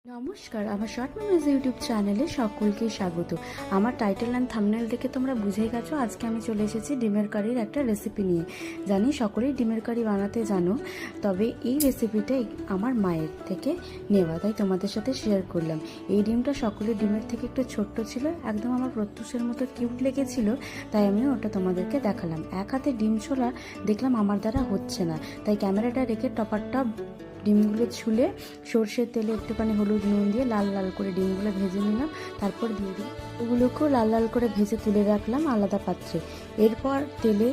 নমস্কার, আমার short memories YouTube চ্যানেলে সকলকে স্বাগত। আমার টাইটেল অ্যান্ড থাম্বনেল দেখে তোমরা বুঝেই গেছো আজকে আমি চলে এসেছি ডিমের কারির একটা রেসিপি নিয়ে। জানি সকলেই ডিমের কারি বানাতে জানো, তবে এই রেসিপিটা আমার মায়ের থেকে নেওয়া, তাই তোমাদের সাথে শেয়ার করলাম। এই ডিমটা সকলের ডিমের থেকে একটু ছোট্ট ছিল, একদম আমার প্রত্যুষের মতো কিউট লেগেছিল, তাই আমি ওটা তোমাদেরকে দেখালাম। এক হাতে ডিম ছোলা দেখলাম আমার দ্বারা হচ্ছে না, তাই ক্যামেরাটা রেখে টপারটা ডিমগুলো ছুলে সর্ষের তেলে একটুখানি হলুদ নুন দিয়ে লাল লাল করে ডিমগুলো ভেজে নিলাম। তারপর দিয়ে দিই ওগুলোকেও লাল লাল করে ভেজে তুলে রাখলাম আলাদা পাত্রে। এরপর তেলে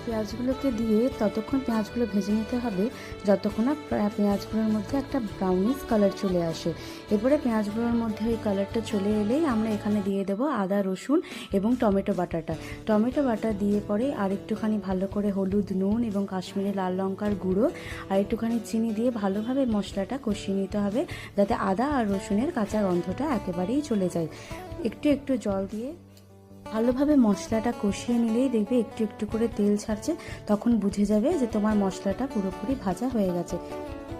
পেঁয়াজগুলোকে দিয়ে ততক্ষণ পেঁয়াজগুলো ভেজে নিতে হবে যতক্ষণ না পেঁয়াজগুলোর মধ্যে একটা ব্রাউনিশ কালার চলে আসে। এরপরে পেঁয়াজগুলোর মধ্যে ওই কালারটা চলে এলেই আমরা এখানে দিয়ে দেবো আদা রসুন এবং টমেটো বাটা দিয়ে পরে আর একটুখানি ভালো করে হলুদ নুন এবং কাশ্মীরি লাল লঙ্কার গুঁড়ো আর একটুখানি চিনি দিয়ে ভালোভাবে মশলাটা কষিয়ে নিতে হবে, যাতে আদা আর রসুনের কাঁচা গন্ধটা একেবারেই চলে যায়। একটু একটু জল দিয়ে ভালোভাবে মশলাটা কষিয়ে নিলেই দেখবে একটু একটু করে তেল ছাড়ছে, তখন বুঝে যাবে যে তোমার মশলাটা পুরোপুরি ভাজা হয়ে গেছে।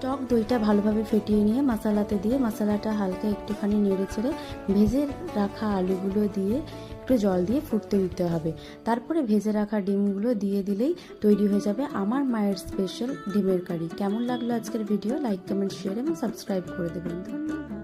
টক দইটা ভালোভাবে ফেটিয়ে নিয়ে মশলাতে দিয়ে মশলাটা হালকা একটুখানি নেড়ে চেড়ে ভেজে রাখা আলুগুলো দিয়ে একটু জল দিয়ে ফুটতে দিতে হবে। তারপরে ভেজে রাখা ডিমগুলো দিয়ে দিলেই তৈরি হয়ে যাবে আমার মায়ের স্পেশাল ডিমের কারি। কেমন লাগলো আজকের ভিডিও? লাইক কমেন্ট শেয়ার এবং সাবস্ক্রাইব করে দেবেন। ধন্যবাদ।